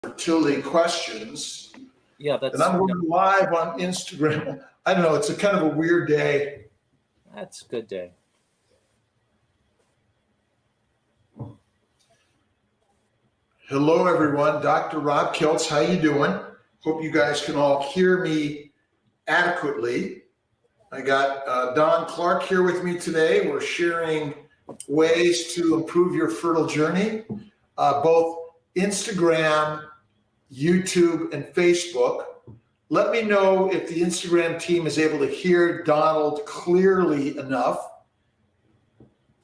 fertility questions. Yeah, and I'm going live on Instagram. I don't know. It's a kind of a weird day. That's a good day. Hello, everyone. Dr. Rob Kiltz, how you doing? Hope you guys can all hear me adequately. I got Don Clark here with me today. We're sharing ways to improve your fertile journey, both Instagram, YouTube, and Facebook. Let me know if the Instagram team is able to hear Donald clearly enough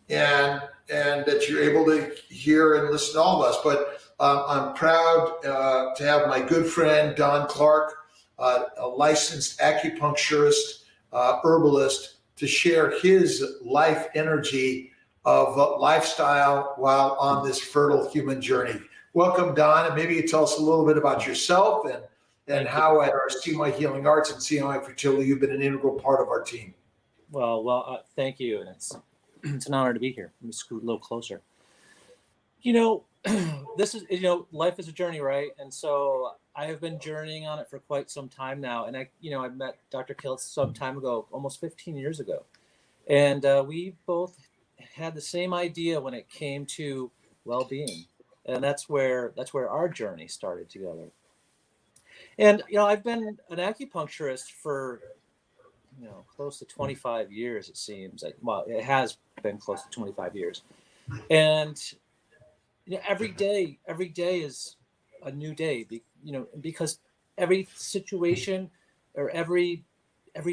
and that you're able to hear and listen to all of us. But I'm proud to have my good friend, Don Clark, a licensed acupuncturist, herbalist, to share his life energy of lifestyle while on this fertile human journey. Welcome, Don, and maybe you tell us a little bit about yourself and how at our CMI Healing Arts and CMI Fertility, you've been an integral part of our team. Well, thank you, and it's an honor to be here. Let me scoot a little closer. This is, life is a journey, right? And so I have been journeying on it for quite some time now. And I met Dr. Kiltz some time ago, almost 15 years ago. And we both had the same idea when it came to well-being. And that's where our journey started together. And, I've been an acupuncturist for, close to 25 years, it seems. Well, it has been close to 25 years. And every day is a new day, because every situation or every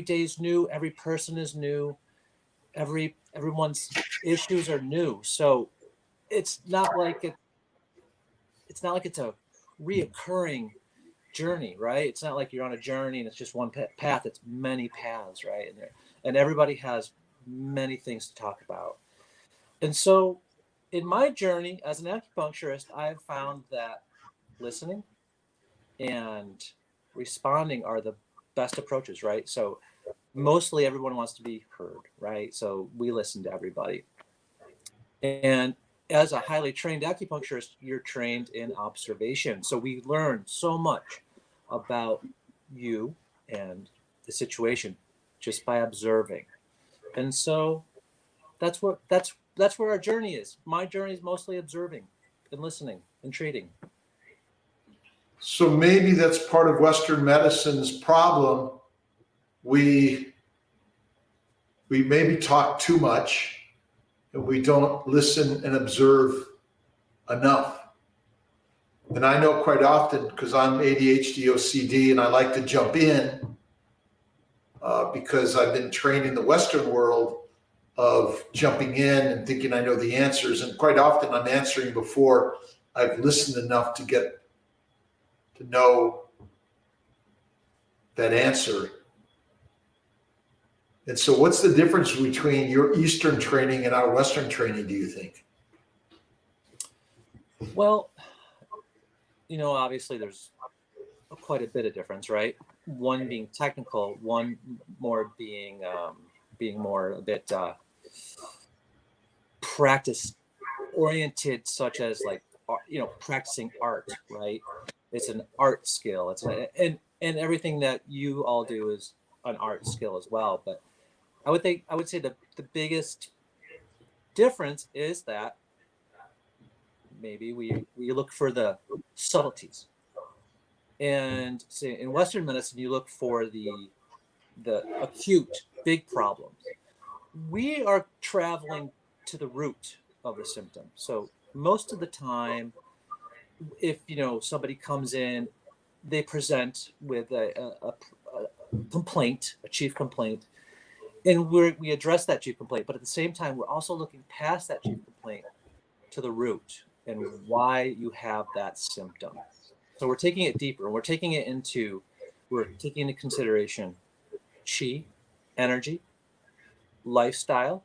day is new, every person is new, everyone's issues are new. So it's not like it's a reoccurring journey, right? It's not like you're on a journey and it's just one path. It's many paths, right? And everybody has many things to talk about. And so in my journey as an acupuncturist, I've found that listening and responding are the best approaches, right? So mostly everyone wants to be heard, right? So we listen to everybody. And as a highly trained acupuncturist, you're trained in observation. So we learn so much about you and the situation just by observing. And so that's where our journey is. My journey is mostly observing and listening and treating. So maybe that's part of Western medicine's problem. We maybe talk too much and we don't listen and observe enough. And I know quite often, because I'm ADHD OCD and I like to jump in because I've been trained in the Western world of jumping in and thinking I know the answers. And quite often I'm answering before I've listened enough to get to know that answer. And so what's the difference between your Eastern training and our Western training, do you think? Well, obviously there's quite a bit of difference, right? One being technical, one more being more a bit practice oriented, such as practicing art, right? It's an art skill. And everything that you all do is an art skill as well. But I would say the biggest difference is that maybe we look for the subtleties, and say in Western medicine you look for the acute big problems. We are traveling to the root of the symptom. So most of the time, if somebody comes in, they present with a complaint, a chief complaint, and we address that chief complaint. But at the same time, we're also looking past that chief complaint to the root and why you have that symptom. So we're taking it deeper. We're taking into consideration chi, energy, lifestyle,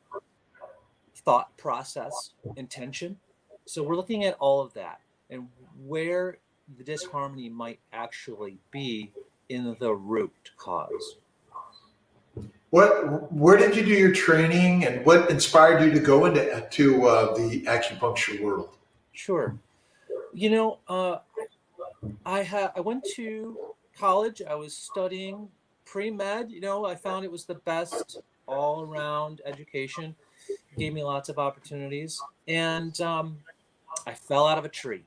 thought process, intention. So we're looking at all of that and where the disharmony might actually be in the root cause. Where did you do your training, and what inspired you to go into the acupuncture world? Sure. I went to college. I was studying pre-med. I found it was the best all-around education. Gave me lots of opportunities, and I fell out of a tree,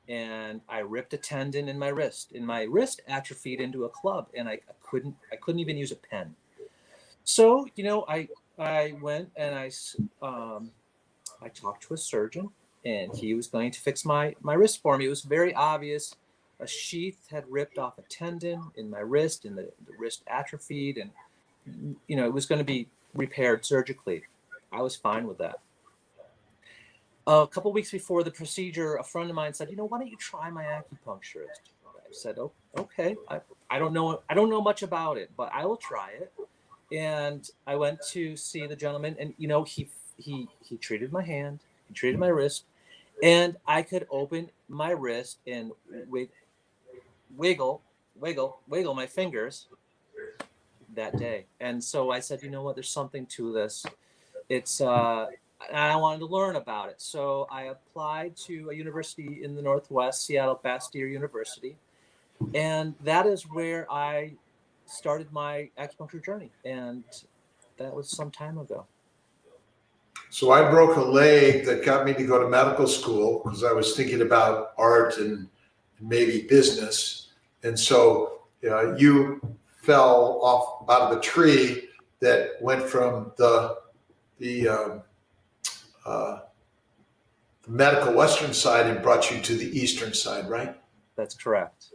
and I ripped a tendon in my wrist. And my wrist atrophied into a club, and I couldn't even use a pen. So I went and I talked to a surgeon, and he was going to fix my wrist for me. It was very obvious. A sheath had ripped off a tendon in my wrist, and the wrist atrophied, and it was going to be repaired surgically. I was fine with that. A couple weeks before the procedure, a friend of mine said, "Why don't you try my acupuncturist?" I said, "Oh, okay. I don't know much about it, but I will try it." And I went to see the gentleman, and he treated my hand, he treated my wrist, and I could open my wrist and wiggle my fingers that day. And so I said, what? There's something to this. It's and I wanted to learn about it. So I applied to a university in the Northwest, Seattle Bastyr University, and that is where I started my acupuncture journey. And that was some time ago. So I broke a leg that got me to go to medical school because I was thinking about art and maybe business. And so you fell off out of a tree that went from the medical Western side and brought you to the Eastern side, right? That's correct.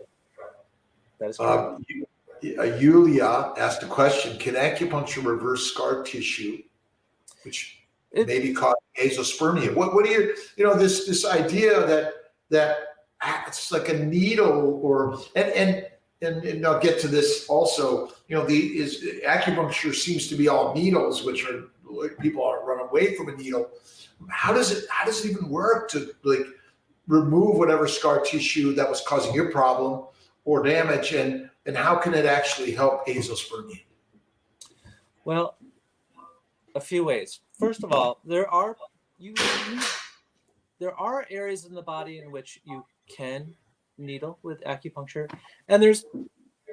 That is correct. Yulia asked a question: can acupuncture reverse scar tissue, which maybe cause azoospermia? What are your this idea that it's like a needle, or and I'll get to this also. Acupuncture seems to be all needles, which are people are run away from a needle. How does it even work to remove whatever scar tissue that was causing your problem or damage, and how can it actually help azoospermia? Well, a few ways. First of all, there are areas in the body in which you can needle with acupuncture, and there's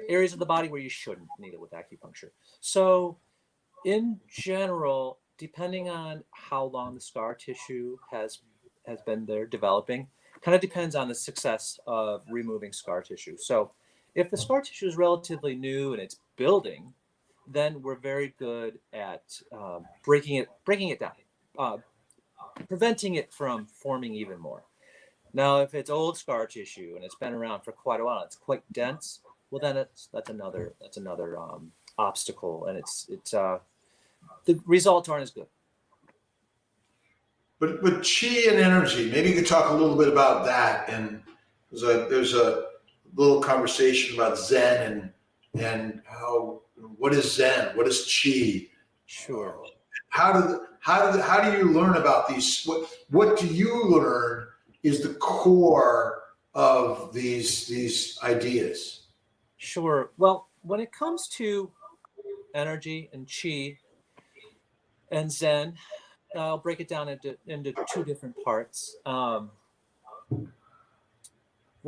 areas of the body where you shouldn't needle with acupuncture. So in general, depending on how long the scar tissue has been there developing, kind of depends on the success of removing scar tissue. So if the scar tissue is relatively new and it's building, then we're very good at breaking it down, preventing it from forming even more. Now, if it's old scar tissue and it's been around for quite a while, it's quite dense. Well, then that's another obstacle, and it's the results aren't as good. But chi and energy, maybe you could talk a little bit about that. And there's a little conversation about Zen and what is Zen, what is chi? Sure. How do you learn about these? What do you learn is the core of these ideas? Sure. Well, when it comes to energy and chi and Zen, I'll break it down into two different parts. We'll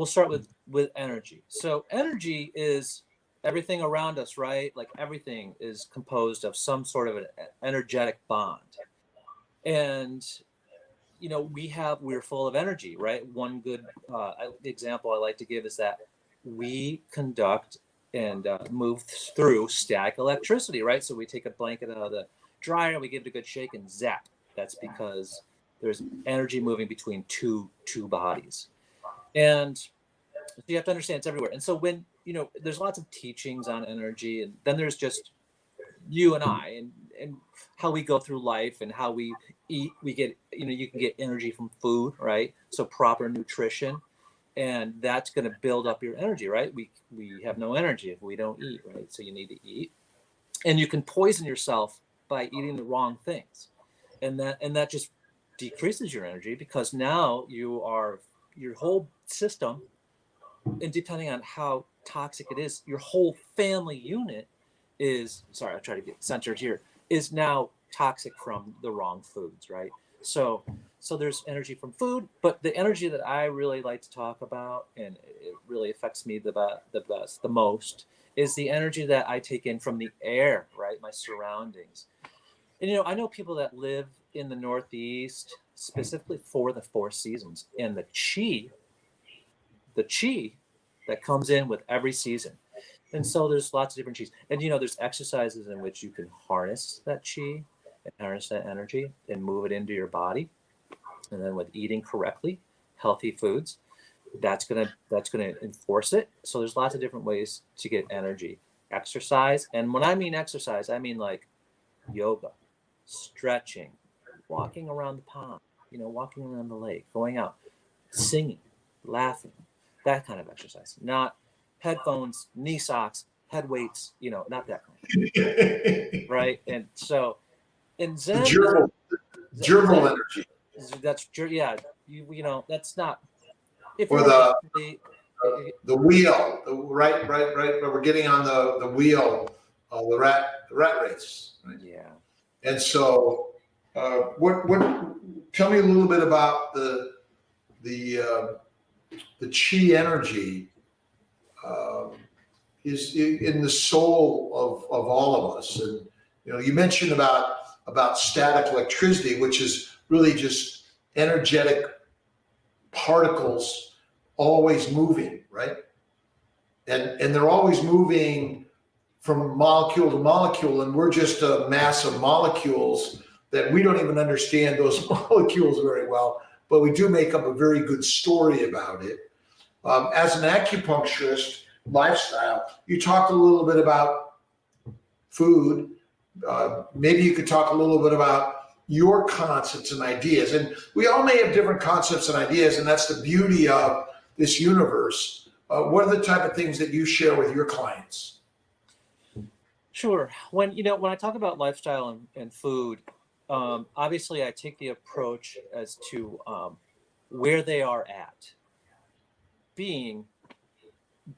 start with energy. So energy is everything around us, right? Like everything is composed of some sort of an energetic bond. And we're full of energy, right? One good example I like to give is that we conduct and move through static electricity, right? So we take a blanket out of the dryer, we give it a good shake, and zap. That's because there's energy moving between two bodies. And so you have to understand it's everywhere. And so when there's lots of teachings on energy, and then there's just you and I, and how we go through life and how we eat. We get you can get energy from food, right? So proper nutrition, and that's going to build up your energy, right? We have no energy if we don't eat, right? So you need to eat, and you can poison yourself by eating the wrong things, and that just decreases your energy, because now your whole system, and depending on how toxic it is, your whole family unit is, sorry, I'll try to get centered here, is now toxic from the wrong foods, right? So So there's energy from food, but the energy that I really like to talk about, and it really affects me the most, is the energy that I take in from the air, right? My surroundings. And I know people that live in the Northeast specifically for the four seasons, and the chi that comes in with every season. And so there's lots of different chis. And there's exercises in which you can harness that chi and harness that energy and move it into your body. And then with eating correctly, healthy foods, that's gonna enforce it. So there's lots of different ways to get energy. Exercise, and when I mean exercise, I mean like yoga, stretching, walking around the pond, walking around the lake, going out, singing, laughing, that kind of exercise. Not headphones, knee socks, head weights, not that kind, right? And so in The Zen, gerbil Zen energy, that's yeah, that's not if or you're naturally, the wheel, right, where we're getting on the wheel, the rat race, right? yeah. And so, what? Tell me a little bit about the chi energy is in the soul of all of us. And you mentioned about static electricity, which is really just energetic particles always moving, right? And they're always moving from molecule to molecule, and we're just a mass of molecules that we don't even understand those molecules very well, but we do make up a very good story about it. As an acupuncturist lifestyle, you talked a little bit about food. Maybe you could talk a little bit about your concepts and ideas. And we all may have different concepts and ideas, and that's the beauty of this universe. What are the type of things that you share with your clients? Sure. When I talk about lifestyle and food, obviously I take the approach as to where they are at. Being,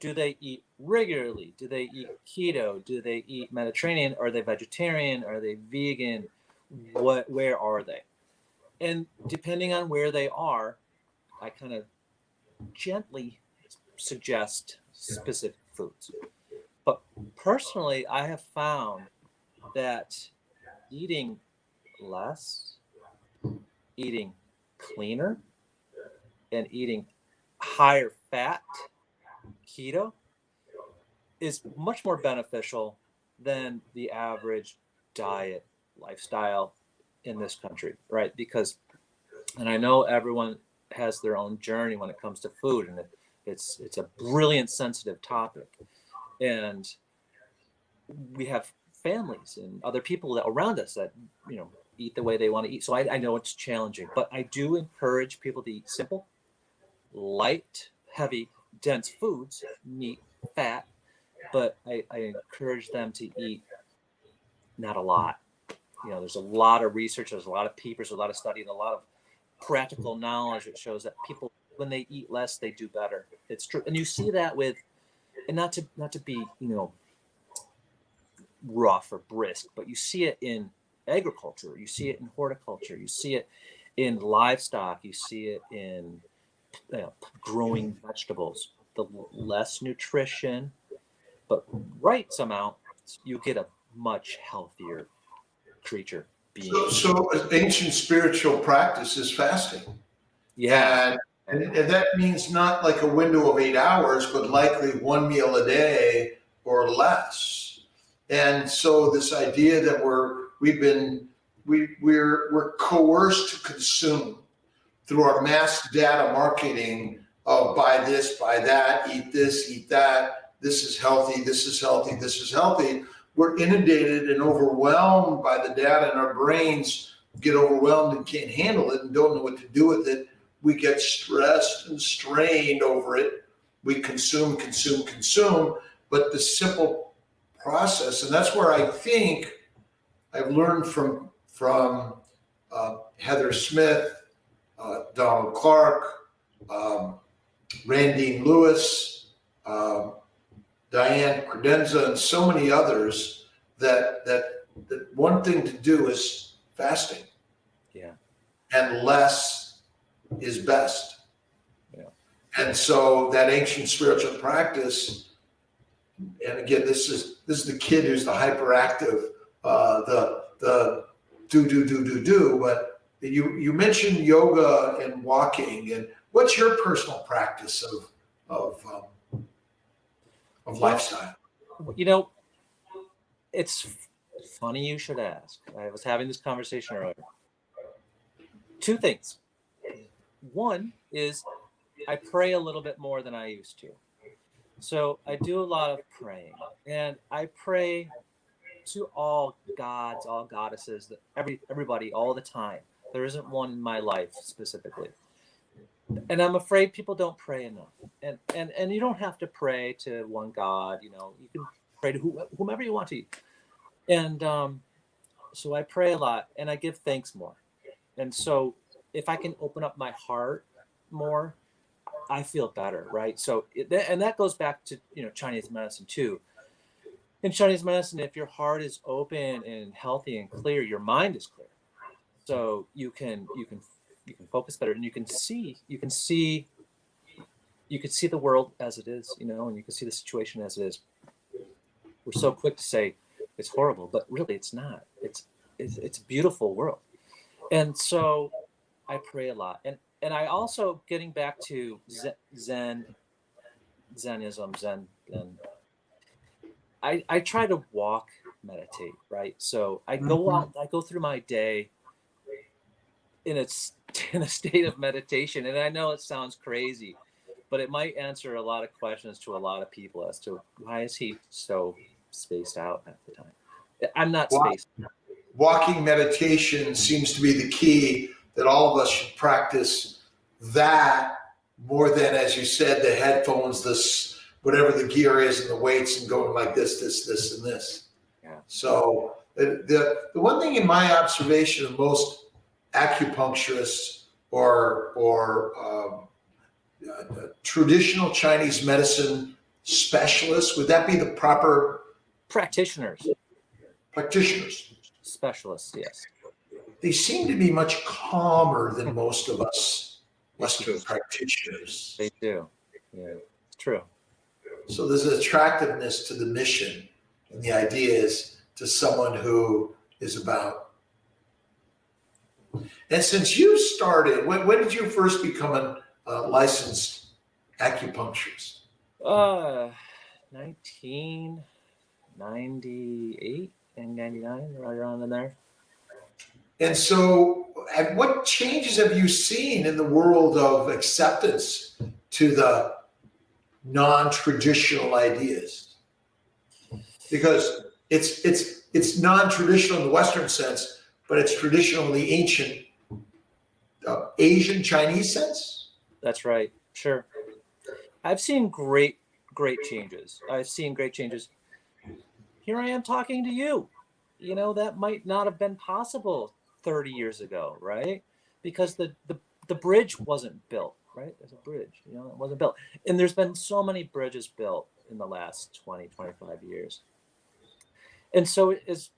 do they eat regularly? Do they eat keto? Do they eat Mediterranean? Are they vegetarian? Are they vegan? Where are they? And depending on where they are, I kind of gently suggest specific foods. But personally, I have found that eating less, eating cleaner, and eating higher fat keto is much more beneficial than the average diet lifestyle in this country, right? Because, and I know everyone has their own journey when it comes to food, and it's a brilliant, sensitive topic. And we have families and other people that around us that eat the way they want to eat. So I know it's challenging, but I do encourage people to eat simple, light, heavy, dense foods, meat, fat, but I encourage them to eat not a lot. There's a lot of research, there's a lot of papers, a lot of study, and a lot of practical knowledge that shows that people, when they eat less, they do better. It's true, and you see that with, and not to be rough or brisk, but you see it in agriculture, you see it in horticulture, you see it in livestock, you see it in growing vegetables. The less nutrition, but right amount, you get a much healthier creature being. So ancient spiritual practice is fasting. Yeah. And that means not like a window of 8 hours, but likely one meal a day or less. And so this idea that we're coerced to consume through our mass data marketing of buy this, buy that, eat this, eat that, this is healthy, this is healthy, this is healthy. We're inundated and overwhelmed by the data, and our brains get overwhelmed and can't handle it and don't know what to do with it. We get stressed and strained over it. We consume, but the simple process, and that's where I think I've learned from Heather Smith, Donald Clark, Randine Lewis, Diane Credenza, and so many others, that one thing to do is fasting. Yeah. and less is best. Yeah. And so that ancient spiritual practice, and again, this is the kid who's the hyperactive, the do, but you mentioned yoga and walking, and what's your personal practice of lifestyle? You know, it's funny you should ask. I was having this conversation earlier. Two things. One is I pray a little bit more than I used to. So I do a lot of praying, and I pray to all gods, all goddesses, everybody, all the time. There isn't one in my life specifically, and I'm afraid people don't pray enough. And you don't have to pray to one god. You know, you can pray to whomever you want to. And so I pray a lot, and I give thanks more. And so if I can open up my heart more, I feel better, right? So and that goes back to Chinese medicine too. In Chinese medicine, if your heart is open and healthy and clear, your mind is clear. So you can focus better, and you can see the world as it is, and you can see the situation as it is. We're so quick to say it's horrible, but really it's not. It's a beautiful world. And so I pray a lot, and I also, getting back to Zenism, and I try to walk, meditate, right? So I go out, I go through my day in a state of meditation, and I know it sounds crazy, but it might answer a lot of questions to a lot of people as to why is he so spaced out at the time. I'm not spaced. Walking meditation seems to be the key, that all of us should practice that more than, as you said, the headphones, this whatever the gear is, and the weights, and going like this, and this. Yeah. So the one thing in my observation of most acupuncturists or traditional Chinese medicine specialists, would that be the proper Practitioners, specialists, yes. They seem to be much calmer than most of us Western practitioners. They do. Yeah, it's true. So there's an attractiveness to the mission, and the idea is to someone who is about. And since you started, when did you first become a licensed acupuncturist? 1998 and 99, right around in there. And so, what changes have you seen in the world of acceptance to the non-traditional ideas? Because it's non-traditional in the Western sense, but it's traditional in the ancient Asian Chinese sense. That's right. Sure. I've seen great changes. Here I am talking to you. That might not have been possible 30 years ago, right? Because the bridge wasn't built, right? There's a bridge, it wasn't built. And there's been so many bridges built in the last 20, 25 years. And so it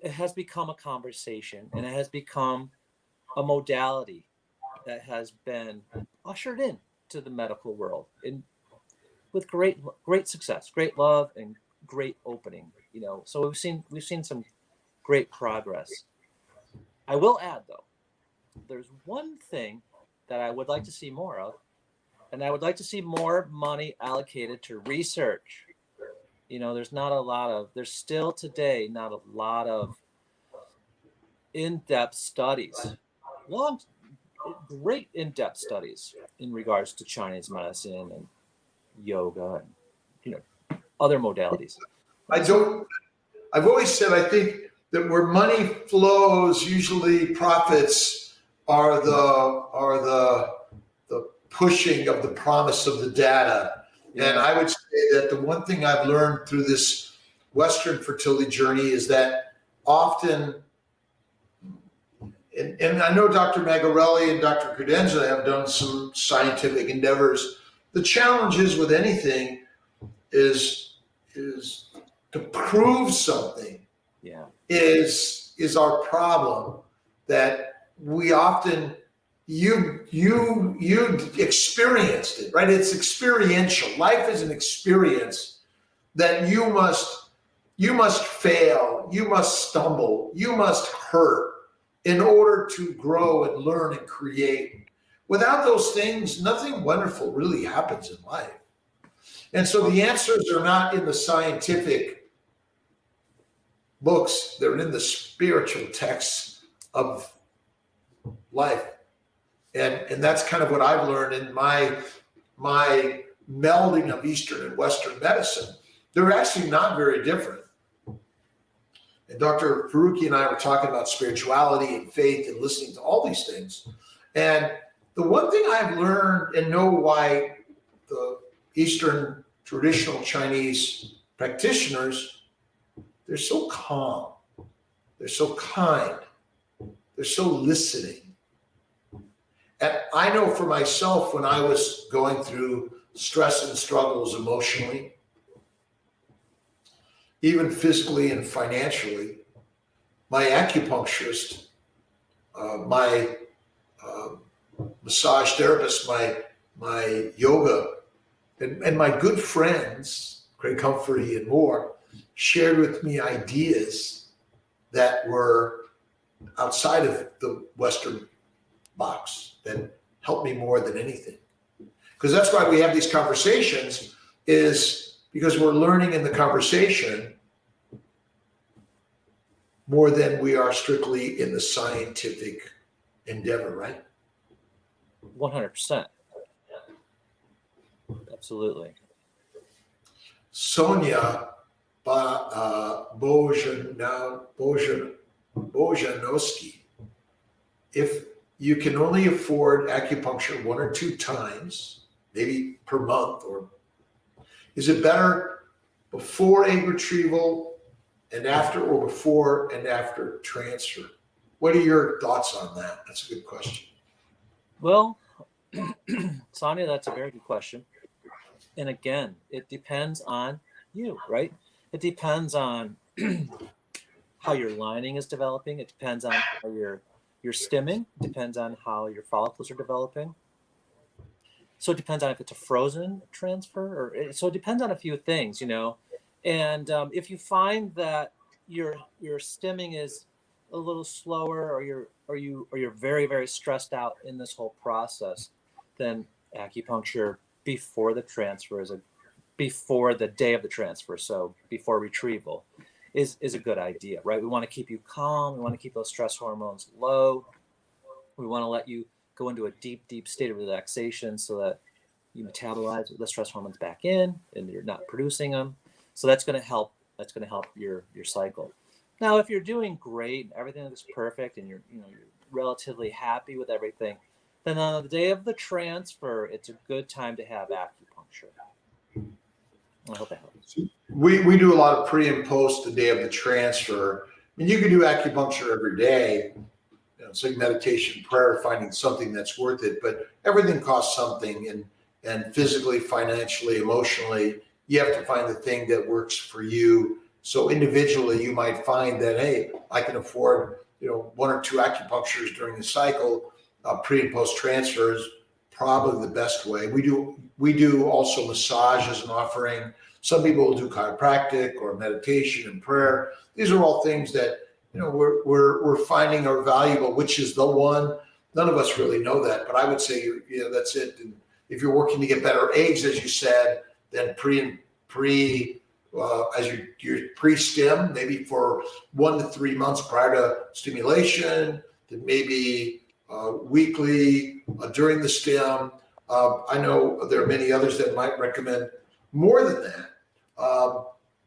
has become a conversation, and it has become a modality that has been ushered in to the medical world with great success, great love, and great opening, So we've seen some great progress. I will add, though, there's one thing that I would like to see more of, and I would like to see more money allocated to research. There's still today not a lot of in-depth studies, great in-depth studies in regards to Chinese medicine and yoga and other modalities. I've always said, I think that where money flows, usually profits are the pushing of the promise of the data. Yeah. And I would say that the one thing I've learned through this Western fertility journey is that often, and I know Dr. Magarelli and Dr. Credenza have done some scientific endeavors. The challenge is with anything is to prove something. Yeah. Is our problem, that we often, you experienced it, right? It's experiential. Life is an experience that you must fail, you must stumble, you must hurt in order to grow and learn and create. Without those things, nothing wonderful really happens in life. And so the answers are not in the scientific books, they're in the spiritual texts of life. And that's kind of what I've learned in my melding of Eastern and Western medicine. They're actually not very different. And Dr. Faruqi and I were talking about spirituality and faith and listening to all these things. And the one thing I've learned and know why the Eastern traditional Chinese practitioners, they're so calm, they're so kind, they're so listening. And I know for myself, when I was going through stress and struggles emotionally, even physically and financially, my acupuncturist, my massage therapist, my yoga, and my good friends, Craig Comforty and more, shared with me ideas that were outside of the Western box that helped me more than anything. Because that's why we have these conversations, is because we're learning in the conversation more than we are strictly in the scientific endeavor, right? 100%. Absolutely. Sonia Bojanowski, if you can only afford acupuncture 1 or 2 times, maybe per month, or is it better before egg retrieval and after, or before and after transfer? What are your thoughts on that? That's a good question. Well, Sonia, that's a very good question. And again, it depends on you, right? It depends on how your lining is developing. It depends on how your stimming. It depends on how your follicles are developing. So it depends on if it's a frozen transfer, or so it depends on a few things, you know. And if you find that your stimming is a little slower, or you're very, very stressed out in this whole process, then acupuncture before the transfer before the day of the transfer, so before retrieval, is a good idea, right? We want to keep you calm. We want to keep those stress hormones low. We want to let you go into a deep, deep state of relaxation so that you metabolize the stress hormones back in and you're not producing them. So that's going to help. That's going to help your cycle. Now, if you're doing great, everything looks perfect, and you're relatively happy with everything, then on the day of the transfer, it's a good time to have acupuncture. I hope that helps. We do a lot of pre and post the day of the transfer. I mean, you can do acupuncture every day. It's like meditation, prayer, finding something that's worth it. But everything costs something, and physically, financially, emotionally, you have to find the thing that works for you. So individually, you might find that, hey, I can afford 1 or 2 acupunctures during the cycle. Pre and post transfers, probably the best way. We do also massage as an offering. Some people will do chiropractic or meditation and prayer. These are all things that we're finding are valuable. Which is the one? None of us really know that, but I would say that's it. And if you're working to get better eggs, as you said, then as your pre-stim, maybe for 1 to 3 months prior to stimulation, then maybe weekly during the stim. I know there are many others that might recommend more than that.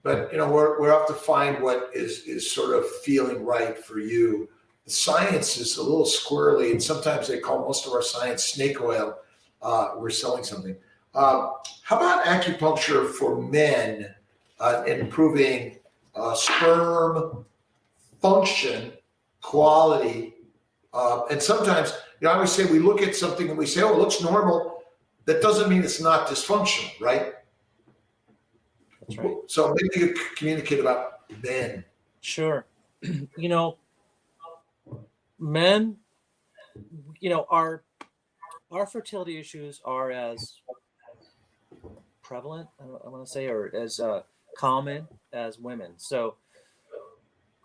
But we're up to find what is sort of feeling right for you. The science is a little squirrely, and sometimes they call most of our science snake oil. We're selling something. How about acupuncture for men, improving sperm function, quality, and sometimes I always say we look at something and we say, oh, it looks normal. That doesn't mean it's not dysfunctional, right? That's right. So maybe you could communicate about men. Sure. Men our fertility issues are as prevalent, I want to say, or as common as women. So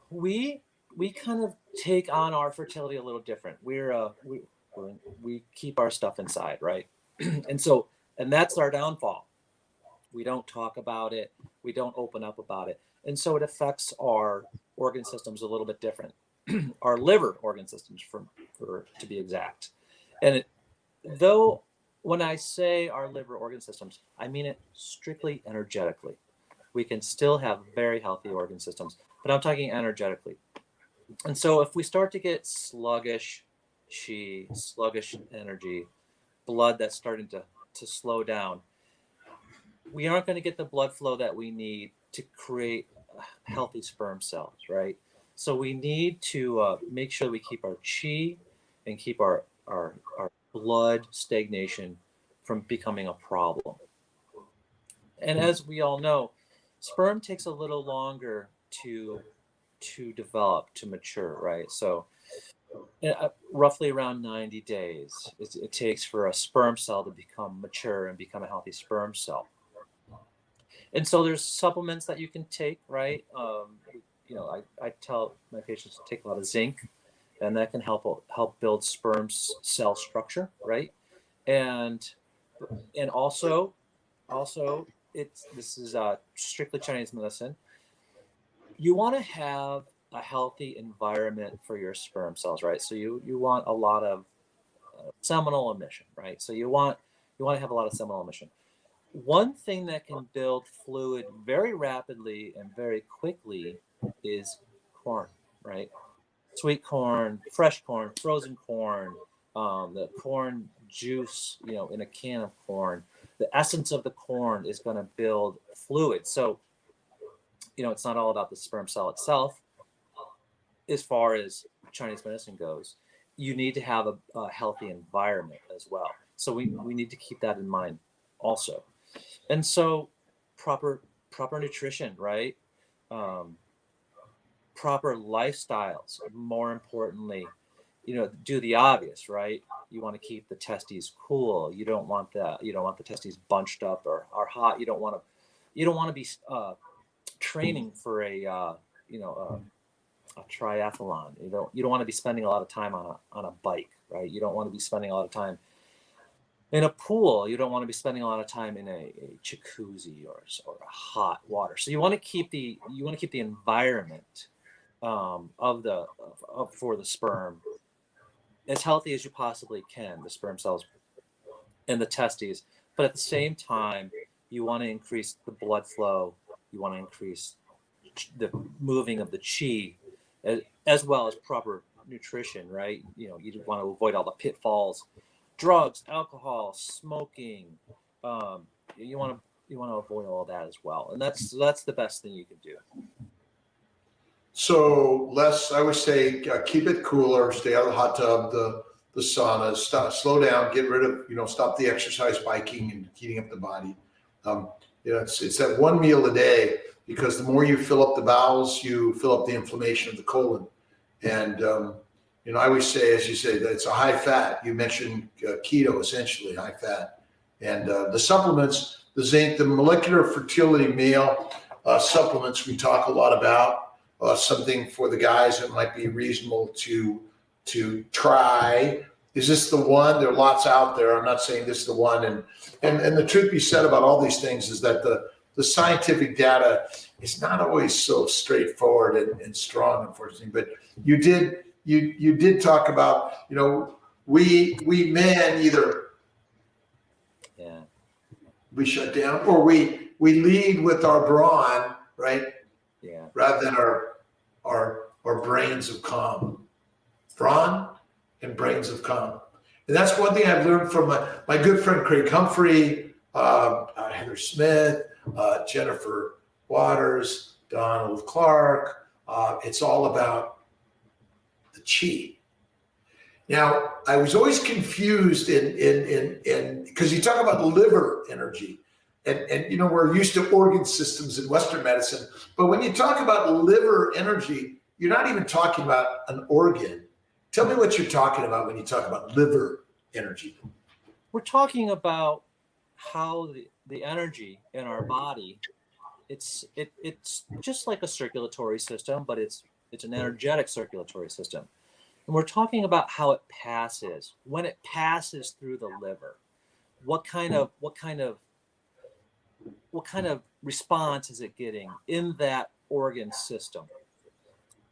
we kind of take on our fertility a little different. We keep our stuff inside, right? And that's our downfall. We don't talk about it. We don't open up about it, and so it affects our organ systems a little bit different. Our liver organ systems, for to be exact. And though when I say our liver organ systems, I mean it strictly energetically. We can still have very healthy organ systems, but I'm talking energetically. And so if we start to get sluggish chi, sluggish energy, blood that's starting to slow down, we aren't going to get the blood flow that we need to create healthy sperm cells, right? So we need to make sure we keep our chi and keep our blood stagnation from becoming a problem. And as we all know, sperm takes a little longer to develop, to mature, right? So roughly around 90 days it takes for a sperm cell to become mature and become a healthy sperm cell. And so there's supplements that you can take, right? I tell my patients to take a lot of zinc, and that can help build sperm cell structure, right? And also this is strictly Chinese medicine. You want to have a healthy environment for your sperm cells, right? So you want a lot of seminal emission, right? So you want to have a lot of seminal emission. One thing that can build fluid very rapidly and very quickly is corn, right? Sweet corn, fresh corn, frozen corn, the corn juice, in a can of corn. The essence of the corn is going to build fluid. So, it's not all about the sperm cell itself. As far as Chinese medicine goes, you need to have a healthy environment as well. So we need to keep that in mind also. And so proper nutrition, right? Proper lifestyles, more importantly, do the obvious, right? You want to keep the testes cool. You don't want the testes bunched up or hot. You don't want to be training for a triathlon. You don't want to be spending a lot of time on a bike, right? You don't want to be spending a lot of time in a pool. You don't want to be spending a lot of time in a jacuzzi or a hot water. So you want to keep the environment for the sperm as healthy as you possibly can, the sperm cells and the testes. But at the same time, you want to increase the blood flow. You want to increase the moving of the chi, as well as proper nutrition, right? You want to avoid all the pitfalls, drugs, alcohol, smoking. You want to avoid all that as well, and that's the best thing you can do. So I would say keep it cooler, stay out of the hot tub, the sauna, slow down, get rid of, stop the exercise, biking, and heating up the body. It's that one meal a day, because the more you fill up the bowels, you fill up the inflammation of the colon. And, I always say, as you say, that it's a high fat. You mentioned keto, essentially high fat. And the supplements, the zinc, the molecular fertility male supplements we talk a lot about. Something for the guys that might be reasonable to try. Is this the one? There are lots out there. I'm not saying this is the one. And the truth be said about all these things is that the scientific data is not always so straightforward and strong, unfortunately. But you did talk about, we men either we shut down or we lead with our brawn, right? Yeah. Rather than our brains of calm. Brawn and brains of calm. And that's one thing I've learned from my good friend Craig Humphrey, Heather Smith, Jennifer Waters, Donald Clark. It's all about the chi. Now, I was always confused in because you talk about liver energy. And we're used to organ systems in Western medicine, but when you talk about liver energy, you're not even talking about an organ. Tell me what you're talking about when you talk about liver energy. We're talking about how the energy in our body, it's just like a circulatory system, but it's an energetic circulatory system. And we're talking about how it passes, when it passes through the liver. What kind of response is it getting in that organ system?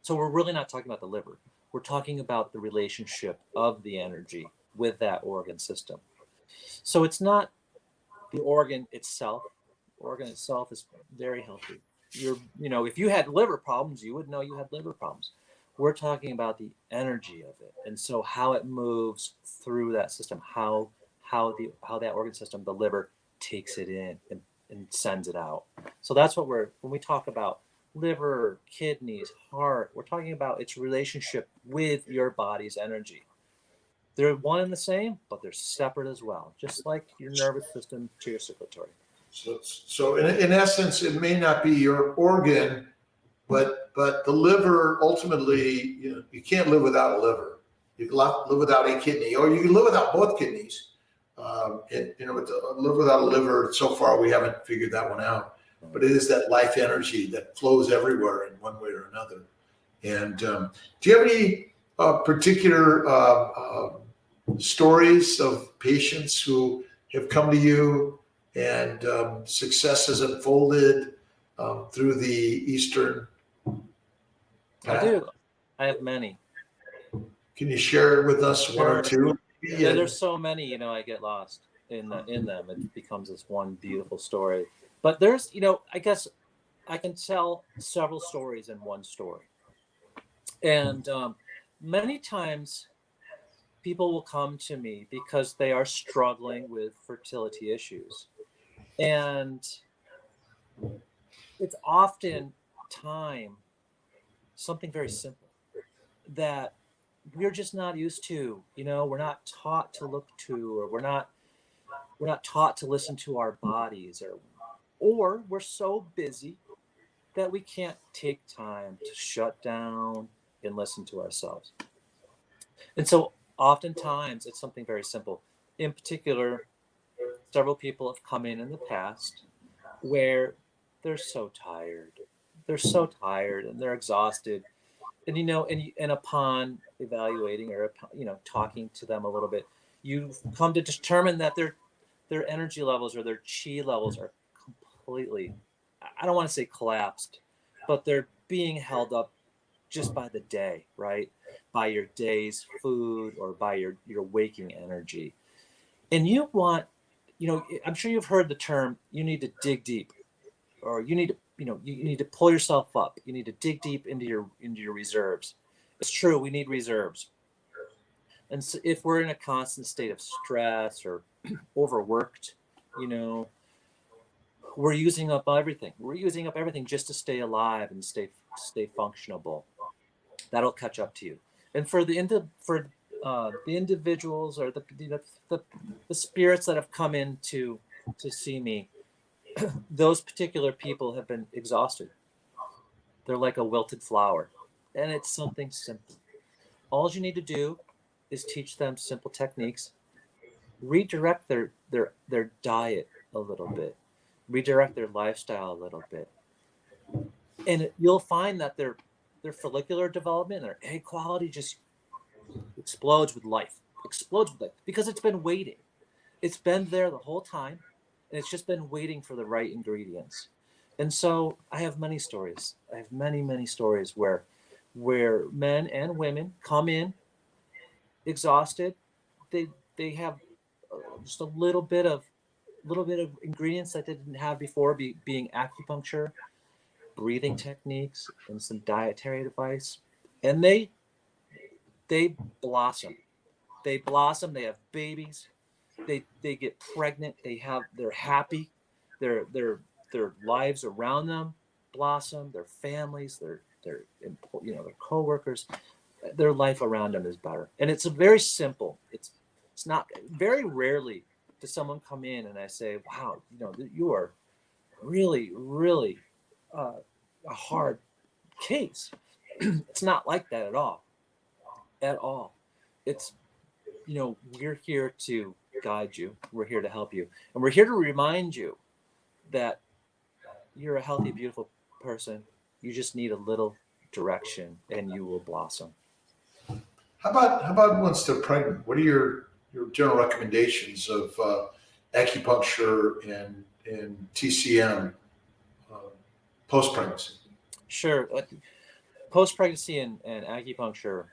So we're really not talking about the liver. We're talking about the relationship of the energy with that organ system. So it's not the organ itself. The organ itself is very healthy. If you had liver problems, you would know you had liver problems. We're talking about the energy of it, and so how it moves through that system, how that organ system, the liver, takes it in and sends it out. So that's what when we talk about liver, kidneys, heart, we're talking about its relationship with your body's energy. They're one and the same, but they're separate as well, just like your nervous system to your circulatory. So in essence, it may not be your organ, but the liver ultimately, you can't live without a liver. You can live without a kidney, or you can live without both kidneys. Live without a liver, so far we haven't figured that one out. But it is that life energy that flows everywhere in one way or another. And do you have any particular stories of patients who have come to you and success has unfolded through the Eastern path? I do. I have many. Can you share with us one or two? Yeah, there's so many, I get lost in them. It becomes this one beautiful story. But there's, I guess I can tell several stories in one story. And many times people will come to me because they are struggling with fertility issues. And it's often something very simple that we're just not used to. We're not taught to look to, or we're not taught to listen to our bodies, or we're so busy that we can't take time to shut down and listen to ourselves. And so oftentimes it's something very simple. In particular, several people have come in the past where they're so tired. They're so tired and they're exhausted. And and upon evaluating or talking to them a little bit, you've come to determine that their energy levels or their chi levels are completely, I don't want to say collapsed, but they're being held up just by the day, right? By your day's food or by your waking energy. And you want, I'm sure you've heard the term, you need to dig deep, or you need to, you need to pull yourself up. You need to dig deep into your reserves. It's true, we need reserves. And so if we're in a constant state of stress or overworked, we're using up everything. We're using up everything just to stay alive and stay functionable. That'll catch up to you. And for the individuals or the spirits that have come in to see me, those particular people have been exhausted. They're like a wilted flower, and it's something simple. All you need to do is teach them simple techniques, redirect their diet a little bit, redirect their lifestyle a little bit, and you'll find that their follicular development, their egg quality just explodes with life, because it's been waiting. It's been there the whole time, and it's just been waiting for the right ingredients. And so I have many stories. I have many stories where men and women come in exhausted. They have just a little bit of ingredients that they didn't have before, being acupuncture, breathing techniques, and some dietary advice, and they blossom. They blossom. They have babies. They get pregnant. They're happy. Their lives around them blossom. Their families, their coworkers, their life around them is better. And it's very simple. It's not, very rarely does someone come in and I say, wow, you are really, really a hard case. It's not like that at all. at all. It's, we're here to guide you. We're here to help you. And we're here to remind you that you're a healthy, beautiful person. You just need a little direction and you will blossom. How about once they're pregnant? What are your general recommendations of acupuncture and TCM post pregnancy? Sure. Post pregnancy and acupuncture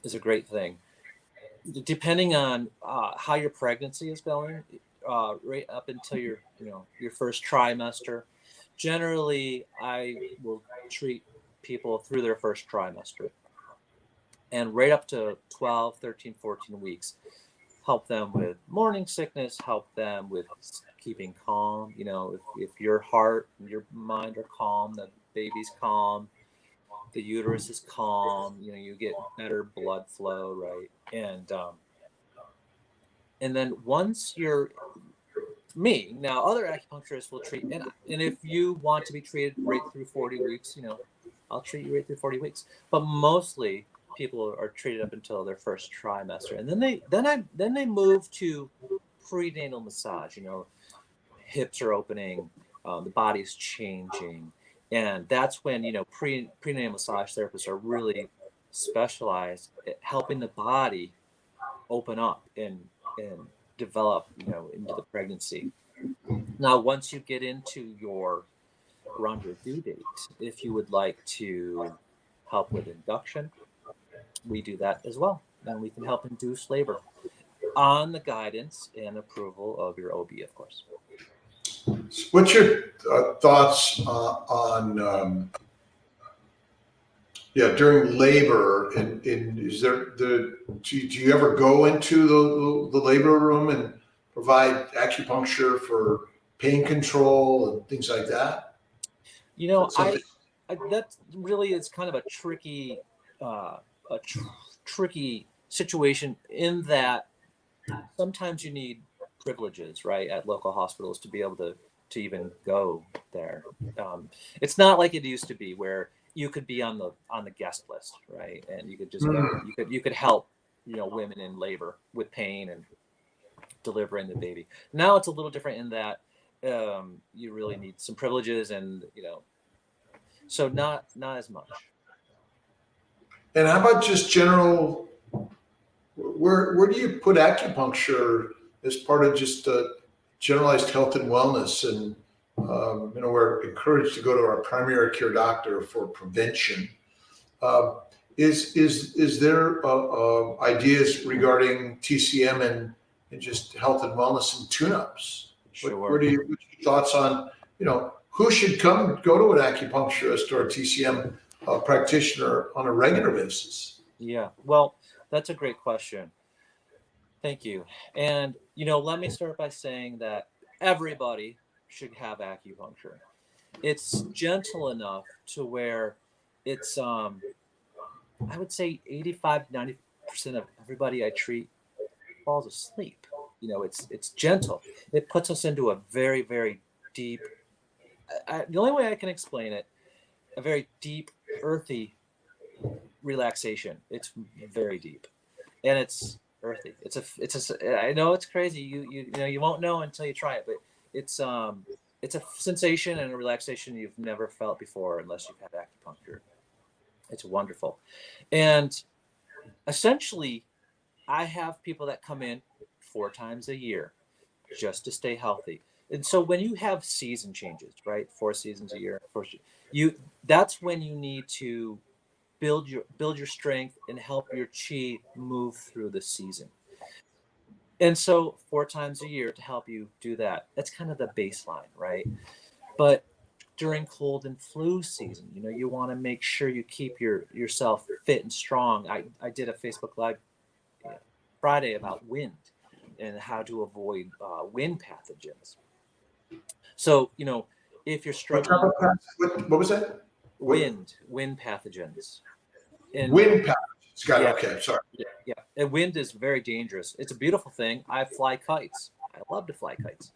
is a great thing. Depending on how your pregnancy is going, right up until your first trimester, generally I will treat people through their first trimester, and right up to 12, 13, 14 weeks, help them with morning sickness, help them with keeping calm. If your heart and your mind are calm, the baby's calm, the uterus is calm, you get better blood flow, right? And then once you're me, now other acupuncturists will treat, and if you want to be treated right through 40 weeks, I'll treat you right through 40 weeks. But mostly people are treated up until their first trimester, and then they move to prenatal massage. Hips are opening, the body's changing, and that's when prenatal massage therapists are really specialized at helping the body open up and develop into the pregnancy. Now once you get into around your due date, if you would like to help with induction, we do that as well, and we can help induce labor on the guidance and approval of your OB, of course. What's your thoughts on during labor? And is there do you ever go into the labor room and provide acupuncture for pain control and things like that? That really is kind of a tricky tricky situation, in that sometimes you need privileges, right, at local hospitals to be able to even go there. It's not like it used to be, where you could be on the guest list, right, and you could just go. You could help women in labor with pain and delivering the baby. Now it's a little different in that you really need some privileges, and so not as much. And how about just general? Where do you put acupuncture as part of just generalized health and wellness? And we're encouraged to go to our primary care doctor for prevention. Is there ideas regarding TCM and just health and wellness and tune-ups? Sure. What's your thoughts on who should go to an acupuncturist or a TCM practitioner on a regular basis? Yeah, well, that's a great question. Thank you. And let me start by saying that everybody should have acupuncture. It's gentle enough to where it's I would say 85-90% of everybody I treat falls asleep. It's gentle. It puts us into a very, very deep, the only way I can explain it, a very deep, earthy relaxation. It's very deep, and it's earthy. I know it's crazy. You won't know until you try it, but it's a sensation and a relaxation you've never felt before unless you've had acupuncture. It's wonderful. And essentially, I have people that come in 4 times a year just to stay healthy. And so when you have season changes, right? 4 seasons a year, that's when you need to build your strength and help your chi move through the season. And so 4 times a year to help you do that. That's kind of the baseline, right? But during cold and flu season, you want to make sure you keep yourself fit and strong. I did a Facebook Live Friday about wind and how to avoid wind pathogens. So, if you're struggling, what was that? wind pathogens. And Wind pathogens. Got it. Okay, sorry. Yeah, and wind is very dangerous. It's a beautiful thing. I fly kites. I love to fly kites.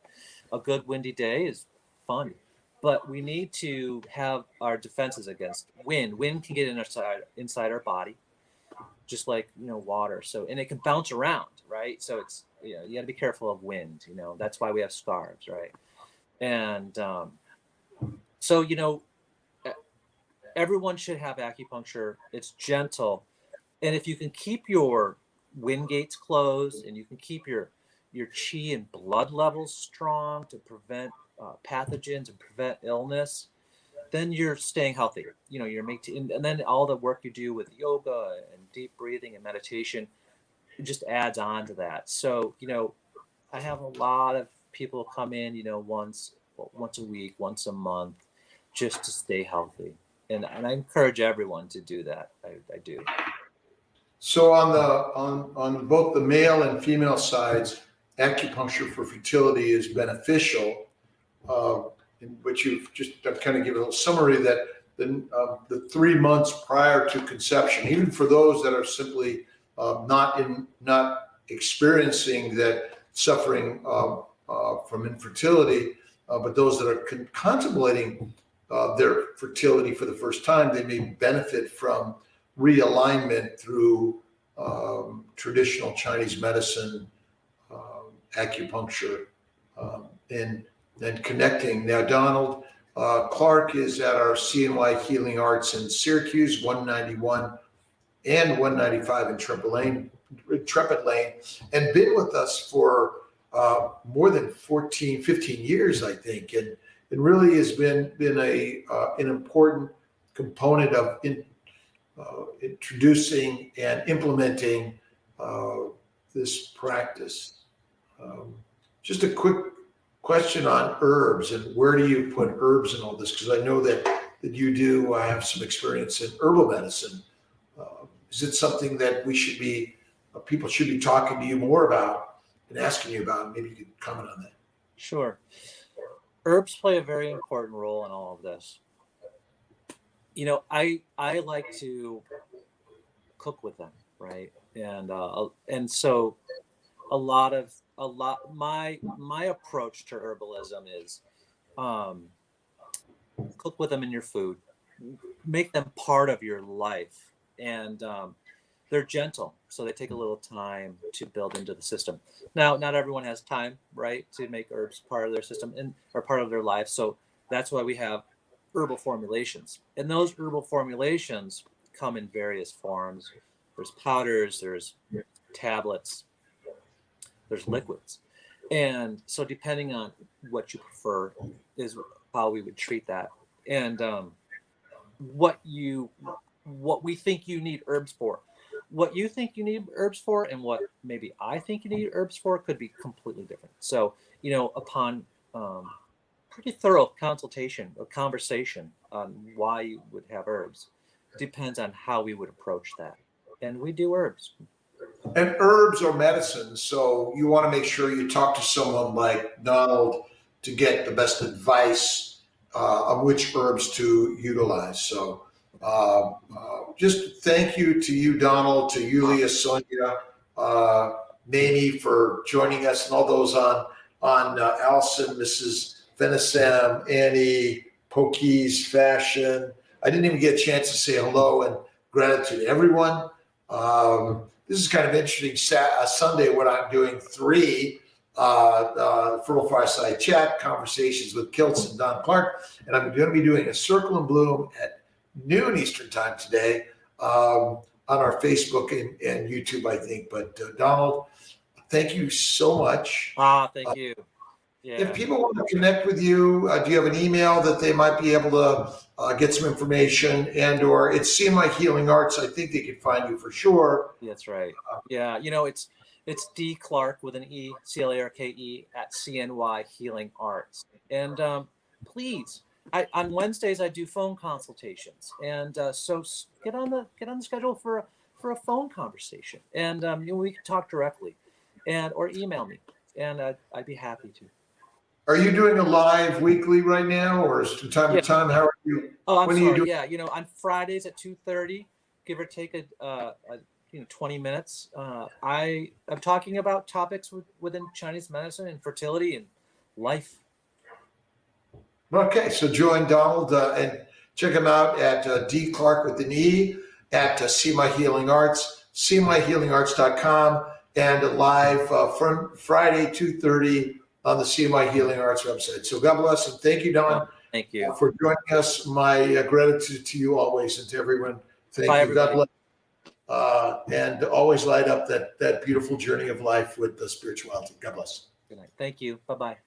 A good windy day is fun, but we need to have our defenses against wind. Wind can get inside our body, just like, water. So, and it can bounce around, right? So it's, you got to be careful of wind, that's why we have scarves, right? And so, e- everyone should have acupuncture. It's gentle. And if you can keep your wind gates closed, and you can keep your chi and blood levels strong to prevent pathogens and prevent illness, then you're staying healthy. You're making, and then all the work you do with yoga and deep breathing and meditation, it just adds on to that. So, I have a lot of people come in, once a week, once a month, just to stay healthy. And I encourage everyone to do that. I do. So on both the male and female sides, acupuncture for fertility is beneficial. In which you've just kind of give a little summary that the 3 months prior to conception, even for those that are simply not experiencing that suffering from infertility, but those that are contemplating their fertility for the first time, they may benefit from realignment through traditional Chinese medicine, acupuncture, and connecting. Now, Donald Clark is at our CNY Healing Arts in Syracuse, 191 and 195 in Intrepid Lane, and been with us for more than 15 years, I think. And it really has been an important component of introducing and implementing this practice. Just a quick question on herbs, and where do you put herbs in all this? Because I know that you do have some experience in herbal medicine. Is it something that people should be talking to you more about and asking you about? Maybe you could comment on that. Sure. Herbs play a very important role in all of this. I like to cook with them, right? And so my approach to herbalism is cook with them in your food, make them part of your life, and they're gentle, so they take a little time to build into the system. Now, not everyone has time, right, to make herbs part of their system or part of their life, so that's why we have herbal formulations, and those herbal formulations come in various forms. There's powders, there's tablets, there's liquids, and so depending on what you prefer is how we would treat that. And what we think you need herbs for, what you think you need herbs for, and what maybe I think you need herbs for could be completely different. So upon pretty thorough consultation or conversation on why you would have herbs, depends on how we would approach that. And we do herbs. And herbs are medicines, so you want to make sure you talk to someone like Donald to get the best advice on which herbs to utilize. So just thank you to you, Donald, to Yulia, Sonia, Mamie for joining us, and all those on Allison, Mrs. Venisam, Annie, Pokies, Fashion. I didn't even get a chance to say hello and gratitude to everyone. This is kind of interesting Sunday when I'm doing 3 Fertile Fireside Chat conversations with Kiltz and Don Clark, and I'm going to be doing a Circle and Bloom at noon Eastern time today on our Facebook and YouTube, I think. But Donald, thank you so much. Thank you. Yeah. If people want to connect with you, do you have an email that they might be able to get some information, or it's CNY Healing Arts? I think they can find you for sure. That's right. Yeah. It's D Clark with an E, CLARKE at CNY Healing Arts. And please, on Wednesdays I do phone consultations, and so get on the schedule for a phone conversation, and we can talk directly, or email me, and I'd be happy to. Are you doing a live weekly right now, or is from time to time? How are you? Oh, I'm sorry. Yeah, on Fridays at 2:30, give or take a 20 minutes. I'm talking about topics within Chinese medicine and fertility and life. Okay, so join Donald and check him out at D Clark with an E at CNY Healing Arts. cmyhealingarts.com, and live Friday, 2:30 on the CMI Healing Arts website. So God bless, and thank you, Don. Thank you. For joining us. My gratitude to you always, and to everyone. Thank Bye, you. everybody. God bless. And always light up that beautiful journey of life with the spirituality. God bless. Good night. Thank you. Bye-bye.